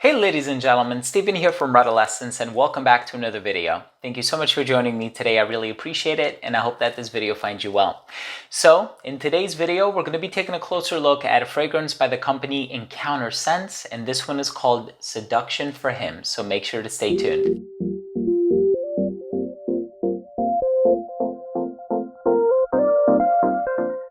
Hey ladies and gentlemen, Stephen here from Redolessence and welcome back to another video. Thank you so much for joining me today. I really appreciate it and I hope that this video finds you well. So in today's video, we're going to be taking a closer look at a fragrance by the company Encounter Scents, and this one is called Seduction for Him. So make sure to stay tuned.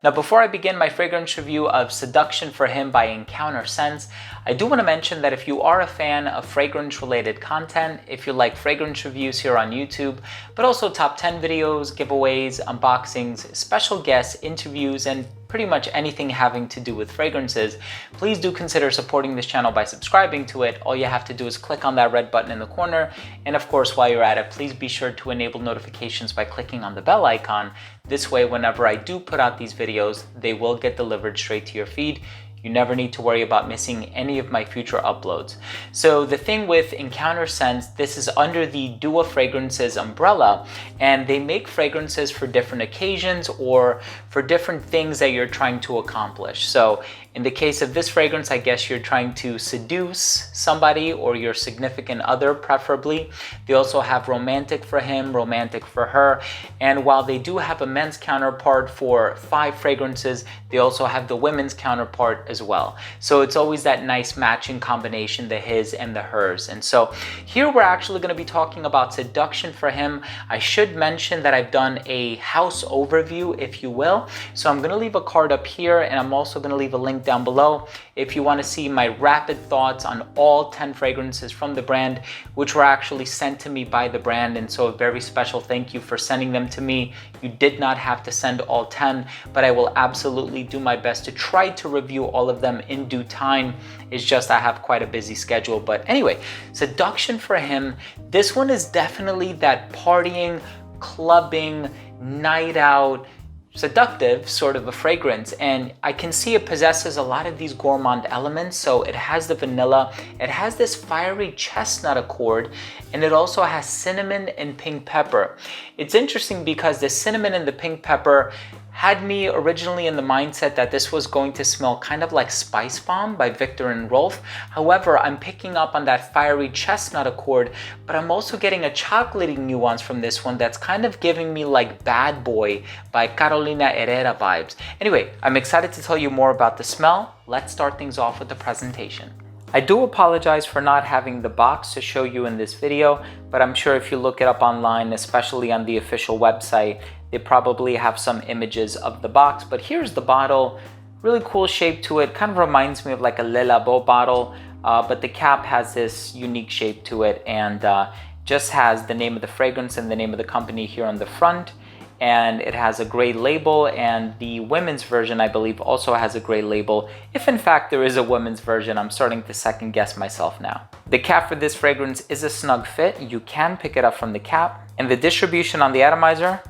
Now, before I begin my fragrance review of Seduction for Him by Encounter Scents, I do want to mention that if you are a fan of fragrance-related content, if you like fragrance reviews here on YouTube, but also top 10 videos, giveaways, unboxings, special guests, interviews, and pretty much anything having to do with fragrances, please do consider supporting this channel by subscribing to it. All you have to do is click on that red button in the corner. And of course, while you're at it, please be sure to enable notifications by clicking on the bell icon. This way, whenever I do put out these videos, they will get delivered straight to your feed. You never need to worry about missing any of my future uploads. So the thing with Encounter Scents, this is under the Dua Fragrances umbrella, and they make fragrances for different occasions or for different things that you're trying to accomplish. So in the case of this fragrance, I guess you're trying to seduce somebody or your significant other, preferably. They also have romantic for him, romantic for her. And while they do have a men's counterpart for 5 fragrances, they also have the women's counterpart as well. So it's always that nice matching combination, the his and the hers. And so here we're actually going to be talking about Seduction for Him. I should mention that I've done a house overview, if you will. So I'm going to leave a card up here, and I'm also going to leave a link down below if you want to see my rapid thoughts on all 10 fragrances from the brand, which were actually sent to me by the brand. And so a very special thank you for sending them to me. You did not have to send all 10, but I will absolutely do my best to try to review all of them in due time. It's just I have quite a busy schedule. But anyway, Seduction for Him, this one is definitely that partying, clubbing, night out, seductive sort of a fragrance, and I can see it possesses a lot of these gourmand elements. So it has the vanilla, it has this fiery chestnut accord, and it also has cinnamon and pink pepper. It's interesting because the cinnamon and the pink pepper had me originally in the mindset that this was going to smell kind of like Spice Bomb by Viktor and Rolf. However, I'm picking up on that fiery chestnut accord, but I'm also getting a chocolatey nuance from this one that's kind of giving me like Bad Boy by Carolina Herrera vibes. Anyway, I'm excited to tell you more about the smell. Let's start things off with the presentation. I do apologize for not having the box to show you in this video, but I'm sure if you look it up online, especially on the official website, they probably have some images of the box. But here's the bottle, really cool shape to it, kind of reminds me of like a Le Labo bottle, but the cap has this unique shape to it, and just has the name of the fragrance and the name of the company here on the front. And it has a gray label, and the women's version, I believe, also has a gray label. If in fact there is a women's version, I'm starting to second guess myself now. The cap for this fragrance is a snug fit. You can pick it up from the cap, and the distribution on the atomizer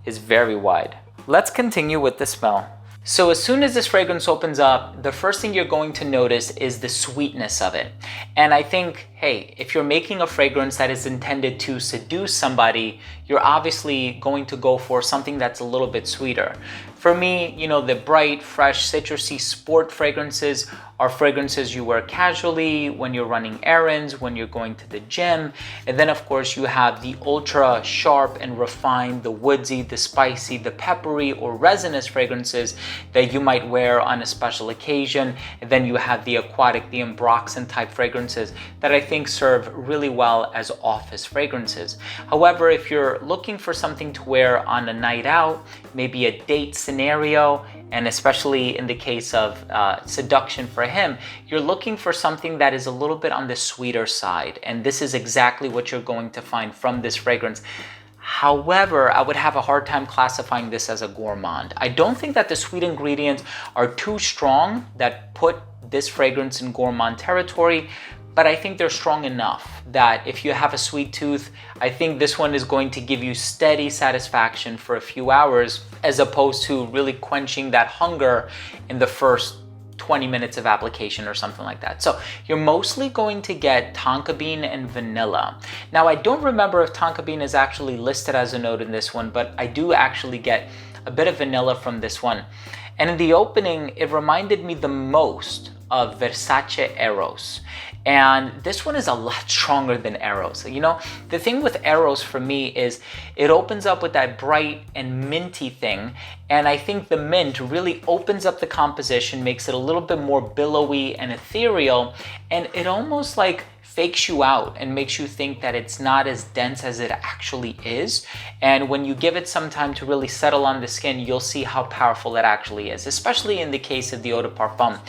is very wide. Let's continue with the smell. So as soon as this fragrance opens up, the first thing you're going to notice is the sweetness of it. And I think, hey, if you're making a fragrance that is intended to seduce somebody, you're obviously going to go for something that's a little bit sweeter. For me, you know, the bright, fresh, citrusy sport fragrances are fragrances you wear casually when you're running errands, when you're going to the gym. And then of course you have the ultra sharp and refined, the woodsy, the spicy, the peppery or resinous fragrances that you might wear on a special occasion. And then you have the aquatic, the ambroxan type fragrances that I think serve really well as office fragrances. However, if you're looking for something to wear on a night out, maybe a date scenario, and especially in the case of Seduction for Him, you're looking for something that is a little bit on the sweeter side. And this is exactly what you're going to find from this fragrance. However, I would have a hard time classifying this as a gourmand. I don't think that the sweet ingredients are too strong that put this fragrance in gourmand territory, but I think they're strong enough that if you have a sweet tooth, I think this one is going to give you steady satisfaction for a few hours, as opposed to really quenching that hunger in the first 20 minutes of application or something like that. So you're mostly going to get tonka bean and vanilla. Now, I don't remember if tonka bean is actually listed as a note in this one, but I do actually get a bit of vanilla from this one. And in the opening, it reminded me the most of Versace Eros. And this one is a lot stronger than Eros. You know, the thing with Eros for me is it opens up with that bright and minty thing. And I think the mint really opens up the composition, makes it a little bit more billowy and ethereal. And it almost like fakes you out and makes you think that it's not as dense as it actually is. And when you give it some time to really settle on the skin, you'll see how powerful it actually is, especially in the case of the Eau de Parfum.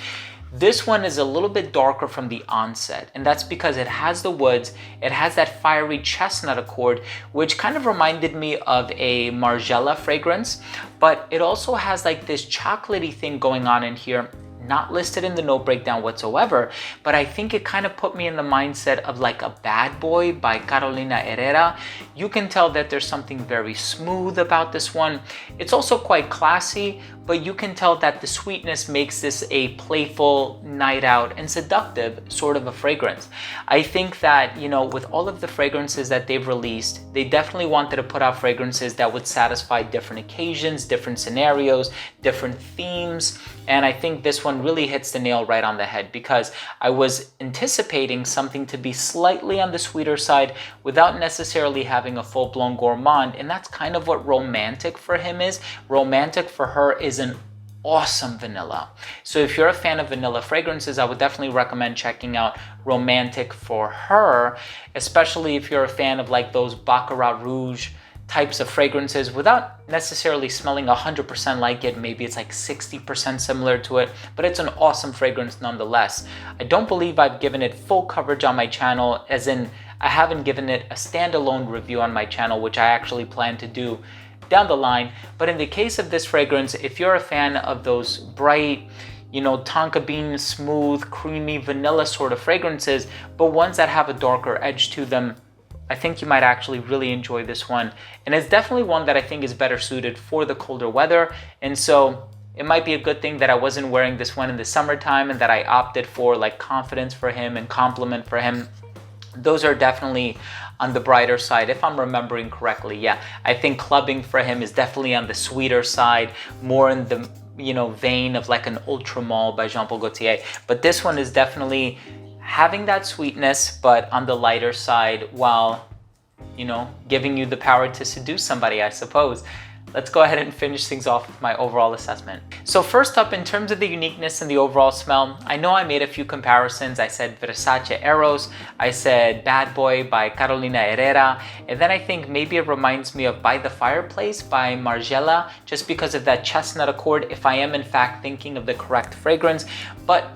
This one is a little bit darker from the onset, and that's because it has the woods, it has that fiery chestnut accord, which kind of reminded me of a Margiela fragrance, but it also has like this chocolatey thing going on in here, not listed in the note breakdown whatsoever, but I think it kind of put me in the mindset of like a Bad Boy by Carolina Herrera. You can tell that there's something very smooth about this one. It's also quite classy, but you can tell that the sweetness makes this a playful, night out, and seductive sort of a fragrance. I think that, you know, with all of the fragrances that they've released, they definitely wanted to put out fragrances that would satisfy different occasions, different scenarios, different themes. And I think this one really hits the nail right on the head, because I was anticipating something to be slightly on the sweeter side without necessarily having a full-blown gourmand. And that's kind of what Romantic for him is. Romantic for her is an awesome vanilla. So if you're a fan of vanilla fragrances, I would definitely recommend checking out Romantic for her, especially if you're a fan of like those Baccarat Rouge types of fragrances without necessarily smelling 100% like it. Maybe it's like 60% similar to it, but it's an awesome fragrance nonetheless. I don't believe I've given it full coverage on my channel, as in I haven't given it a standalone review on my channel, which I actually plan to do down the line. But in the case of this fragrance, if you're a fan of those bright, you know, tonka bean, smooth, creamy, vanilla sort of fragrances, but ones that have a darker edge to them, I think you might actually really enjoy this one. And it's definitely one that I think is better suited for the colder weather. And so it might be a good thing that I wasn't wearing this one in the summertime and that I opted for like confidence for him and compliment for him. Those are definitely on the brighter side, if I'm remembering correctly. Yeah, I think clubbing for him is definitely on the sweeter side, more in the, you know, vein of like an Ultramall by Jean Paul Gaultier. But this one is definitely having that sweetness, but on the lighter side, while, you know, giving you the power to seduce somebody, I suppose. Let's go ahead and finish things off with my overall assessment. So first up, in terms of the uniqueness and the overall smell, I know I made a few comparisons. I said Versace Eros, I said Bad Boy by Carolina Herrera, and then I think maybe it reminds me of By the Fireplace by Margiela, just because of that chestnut accord, if I am in fact thinking of the correct fragrance. But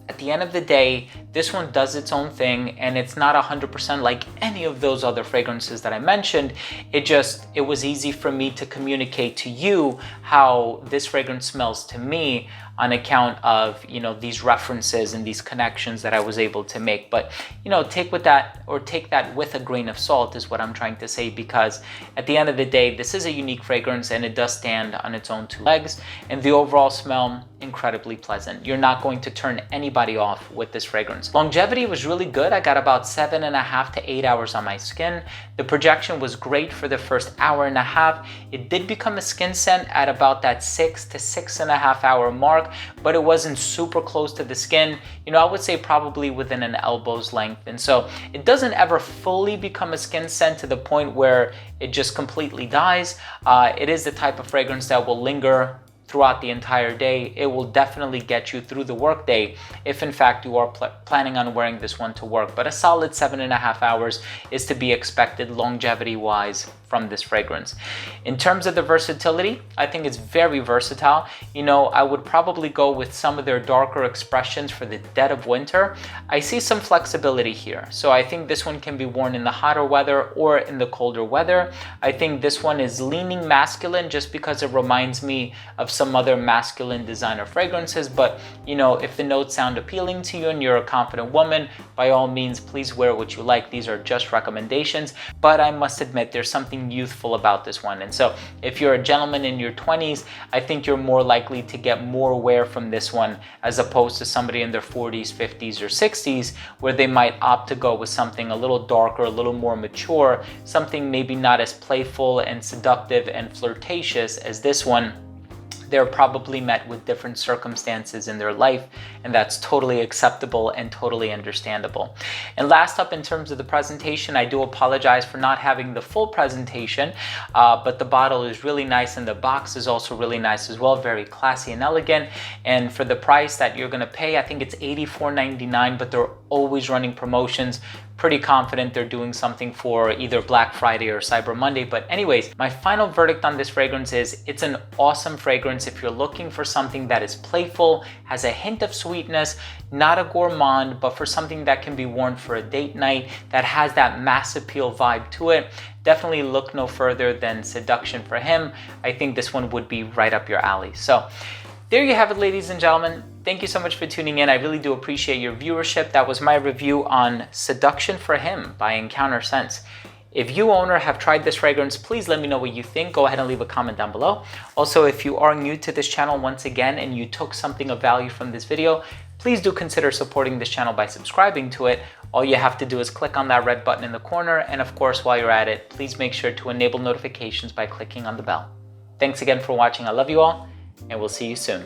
at the end of the day, this one does its own thing, and it's not 100% like any of those other fragrances that I mentioned. It was easy for me to communicate to you how this fragrance smells to me on account of, you know, these references and these connections that I was able to make. But, you know, take that with a grain of salt is what I'm trying to say, because at the end of the day, this is a unique fragrance and it does stand on its own two legs, and the overall smell, incredibly pleasant. You're not going to turn anybody off with this fragrance. Longevity was really good. I got about 7.5 to 8 hours on my skin. The projection was great for the first hour and a half. It did become a skin scent at about that 6 to 6.5 hour mark, but it wasn't super close to the skin. You know, I would say probably within an elbow's length. And so it doesn't ever fully become a skin scent to the point where it just completely dies. It is the type of fragrance that will linger throughout the entire day. It will definitely get you through the workday if in fact you are planning on wearing this one to work. But a solid 7.5 hours is to be expected longevity wise from this fragrance. In terms of the versatility, I think it's very versatile. You know, I would probably go with some of their darker expressions for the dead of winter. I see some flexibility here. So I think this one can be worn in the hotter weather or in the colder weather. I think this one is leaning masculine just because it reminds me of some other masculine designer fragrances. But, you know, if the notes sound appealing to you and you're a confident woman, by all means, please wear what you like. These are just recommendations. But I must admit, there's something youthful about this one. And so if you're a gentleman in your 20s, I think you're more likely to get more wear from this one as opposed to somebody in their 40s, 50s, or 60s, where they might opt to go with something a little darker, a little more mature, something maybe not as playful and seductive and flirtatious as this one. they're probably met with different circumstances in their life, and that's totally acceptable and totally understandable. And last up, in terms of the presentation, I do apologize for not having the full presentation, but the bottle is really nice and the box is also really nice as well, very classy and elegant. And for the price that you're gonna pay, I think it's $84.99, but they're always running promotions. Pretty confident they're doing something for either Black Friday or Cyber Monday. But anyways, my final verdict on this fragrance is it's an awesome fragrance if you're looking for something that is playful, has a hint of sweetness, not a gourmand, but for something that can be worn for a date night, that has that mass appeal vibe to it. Definitely look no further than Seduction for him. I think this one would be right up your alley. So there you have it, ladies and gentlemen. Thank you so much for tuning in. I really do appreciate your viewership. That was my review on Seduction for Him by Encounter Scents. If you own or have tried this fragrance, please let me know what you think. Go ahead and leave a comment down below. Also, if you are new to this channel once again and you took something of value from this video, please do consider supporting this channel by subscribing to it. All you have to do is click on that red button in the corner. And of course, while you're at it, please make sure to enable notifications by clicking on the bell. Thanks again for watching. I love you all, and we'll see you soon.